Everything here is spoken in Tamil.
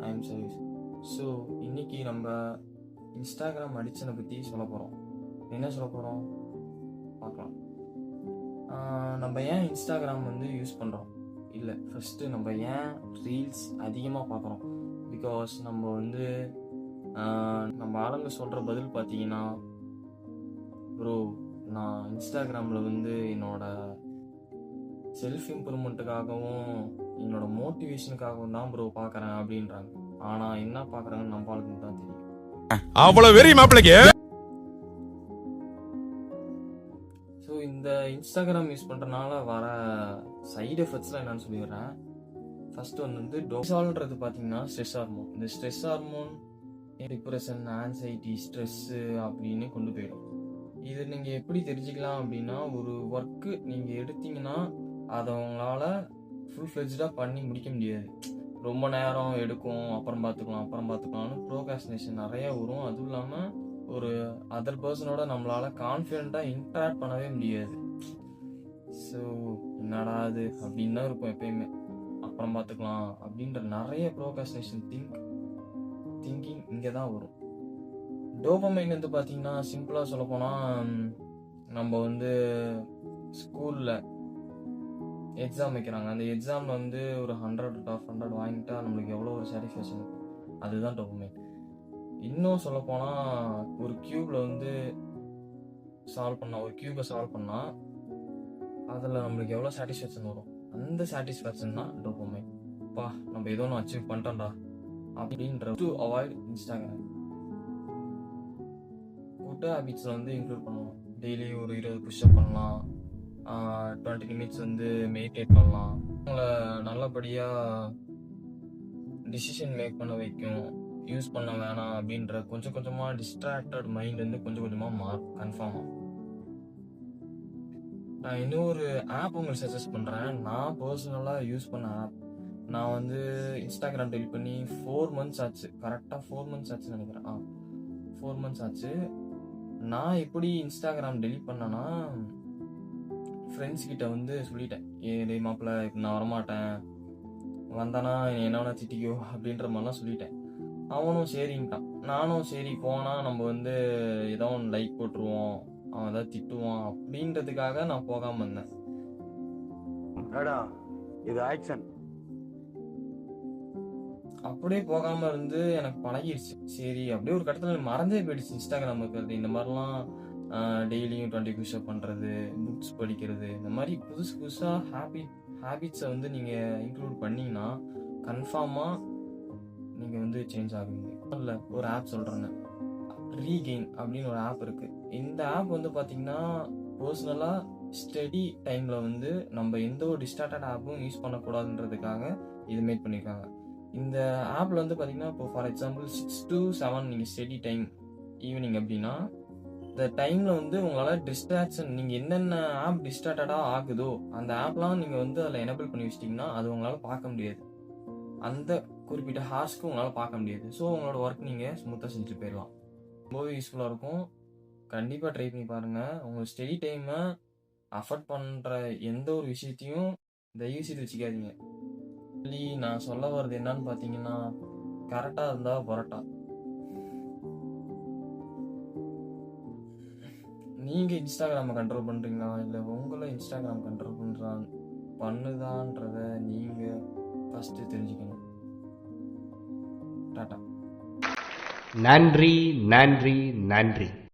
I am service. ஸோ இன்னைக்கு நம்ம இன்ஸ்டாகிராம் அடிக்ஷனை பற்றி சொல்ல போகிறோம். என்ன சொல்ல போகிறோம் பார்க்கலாம். நம்ம ஏன் இன்ஸ்டாகிராம் யூஸ் பண்ணுறோம், இல்லை ஃபஸ்ட்டு நம்ம ஏன் ரீல்ஸ் அதிகமாக பார்க்குறோம். பிகாஸ் நம்ம நம்ம ஆளுங்க சொல்கிற பதில் பார்த்தீங்கன்னா, ப்ரோ நான் இன்ஸ்டாகிராமில் என்னோட செல்ஃப் இம்ப்ரூவ்மெண்ட்டுக்காகவும் என்னோட மோட்டிவேஷனுக்காகவும் தான் ப்ரோ பார்க்குறேன் அப்படின்றாங்க. ஆனால் என்ன பார்க்குறாங்கன்னு நம்ம ஆளுக்கு தான் தெரியும். அவ்வளோ வெறி மாப்பிளைக்கு. ஸோ இந்த இன்ஸ்டாகிராம் யூஸ் பண்ணுறதுனால வர சைடு எஃபெக்ட்ஸ்லாம் என்னன்னு சொல்லிடுறேன். ஃபர்ஸ்ட் டோசால்ன்றது பார்த்தீங்கன்னா ஸ்ட்ரெஸ் ஹார்மோன். இந்த stress hormone depression, anxiety, stress அப்படின்னு கொண்டு போயிடும். இது நீங்கள் எப்படி தெரிஞ்சுக்கலாம் அப்படின்னா, ஒரு ஒர்க்கு நீங்கள் எடுத்தீங்கன்னா அதை உங்களால் ஃபுல் ஃப்ளெஜ்டாக பண்ணி முடிக்க முடியாது. ரொம்ப நேரம் எடுக்கும், அப்புறம் பார்த்துக்கலாம்னு ப்ரோகாஸ்டினேஷன் நிறைய வரும். அதுவும் இல்லாமல் ஒரு அதர் பர்சனோட நம்மளால் கான்ஃபிடென்ட்டாக இன்ட்ராக்ட் பண்ணவே முடியாது. ஸோ என்னடா அது அப்படின்னு தான் இருக்கும் எப்பயுமே. அப்புறம் பார்த்துக்கலாம் அப்படின்ற நிறைய ப்ரோகாஸ்டினேஷன் திங்கிங் இங்கே தான் வரும். டோபமைன் பார்த்தீங்கன்னா சிம்பிளாக சொல்லப்போனால், நம்ம ஸ்கூலில் எக்ஸாம் வைக்கிறாங்க. அந்த எக்ஸாமில் ஒரு 100 வாங்கிட்டா நம்மளுக்கு எவ்வளோ ஒரு சாட்டிஸ்ஃபேக்ஷன் இருக்கும். அதுதான் டோபமைன். இன்னும் சொல்லப்போனால் ஒரு கியூபை சால்வ் பண்ணால் அதில் நம்மளுக்கு எவ்வளோ சாட்டிஸ்ஃபேக்ஷன் வரும். அந்த சாட்டிஸ்ஃபேக்ஷன் தான் டோபமைன். நம்ம ஏதோ ஒன்று அச்சீவ் பண்ணிட்டோம்டா அப்படின்ற. டு அவாய்ட் இன்ஸ்டாகிராம், குட் ஹேபிட்ஸில் இன்க்ளூட் பண்ணுவோம். டெய்லி ஒரு 20 புஷ்அப் பண்ணலாம், 20 நிமிட்ஸ் மெடிடேட் பண்ணலாம். உங்களை நல்லபடியாக டிசிஷன் மேக் பண்ண வைக்கும். யூஸ் பண்ண வேணாம் அப்படின்ற கொஞ்சம் கொஞ்சமாக டிஸ்ட்ராக்டட் மைண்ட் கொஞ்சம் கொஞ்சமாக மாறும் கன்ஃபார்மாக. நான் இன்னொரு ஆப் உங்களுக்கு சஜஸ்ட் பண்ணுறேன். நான் பர்சனலாக யூஸ் பண்ண ஆப். நான் இன்ஸ்டாகிராம் டெலிட் பண்ணி 4 months ஆச்சு. கரெக்டாக 4 months ஆச்சுன்னு நினைக்கிறேன். 4 months ஆச்சு. நான் எப்படி இன்ஸ்டாகிராம் டெலிட் பண்ணேன்னா, ஃப்ரெண்ட்ஸ் கிட்ட சொல்லிட்டேன், டேய் மாப்பிள்ள இப்போ நான் வரமாட்டேன், வந்தானா என்ன வேணா திட்டிக்கோ அப்படின்ற மாதிரிலாம் சொல்லிட்டேன். அவனும் சரின்ட்டான். நானும் சரி போனால் நம்ம ஏதோ ஒன்று லைக் போட்டுருவோம், அவன் ஏதாவது திட்டுவான் அப்படின்றதுக்காக நான் போகாமல் இருந்தேன். இது ஆக்ஷன். அப்படியே போகாமல் எனக்கு பழகிடுச்சு. சரி அப்படியே ஒரு கட்டத்தில் மறந்தே போயிடுச்சு இன்ஸ்டாகிராம் இருக்கிறது. இந்த மாதிரிலாம் டெய்லியும் 20 புஷ்அப் பண்ணுறது, புக்ஸ் படிக்கிறது, இந்த மாதிரி புதுசாக ஹேபிட்ஸை நீங்கள் இன்க்ளூட் பண்ணிங்கன்னா கன்ஃபார்மாக நீங்கள் சேஞ்ச் ஆகுவீங்க. இல்லை ஒரு ஆப் சொல்கிறேன்னு, ரீகெயின் அப்படின்னு ஒரு ஆப் இருக்குது. இந்த ஆப் பார்த்தீங்கன்னா பர்சனலாக ஸ்டடி டைமில் நம்ம எந்த ஒரு டிஸ்ட்ராக்டட் ஆப்பும் யூஸ் பண்ணக்கூடாதுன்றதுக்காக இது மேக் பண்ணியிருக்காங்க. இந்த ஆப்பில் பார்த்தீங்கன்னா, இப்போ ஃபார் எக்ஸாம்பிள் 6 to 7 நீங்கள் ஸ்டடி டைம் ஈவினிங் அப்படின்னா, இந்த டைமில் உங்களால் டிஸ்ட்ராக்ஷன், நீங்கள் என்னென்ன ஆப் டிஸ்ட்ராக்டடாக ஆகுதோ அந்த ஆப்லாம் நீங்கள் அதில் எனேபிள் பண்ணி வச்சிட்டிங்கன்னா அது உங்களால் பார்க்க முடியாது. அந்த குறிப்பிட்ட ஹார்ஸ்க்கு உங்களால் பார்க்க முடியாது. ஸோ உங்களோட ஒர்க் நீங்கள் ஸ்மூத்தாக செஞ்சுட்டு போயிடலாம். ரொம்பவே யூஸ்ஃபுல்லாக இருக்கும். கண்டிப்பாக ட்ரை பண்ணி பாருங்கள். உங்கள் ஸ்டடி டைமை அஃபர்ட் பண்ணுற எந்த ஒரு விஷயத்தையும் தயவு செய்து வச்சுக்காதீங்க. நான் சொல்ல வர்றது என்னன்னு பார்த்தீங்கன்னா, கரெக்டாக இருந்தால் பரோட்டா. நீங்கள் இன்ஸ்டாகிராமை கண்ட்ரோல் பண்ணுறீங்களா, இல்லை உங்களை இன்ஸ்டாகிராம் கண்ட்ரோல் பண்ணுதான்றத நீங்கள் ஃபஸ்ட்டு தெரிஞ்சுக்கணும். டாட்டா. நன்றி நன்றி நன்றி.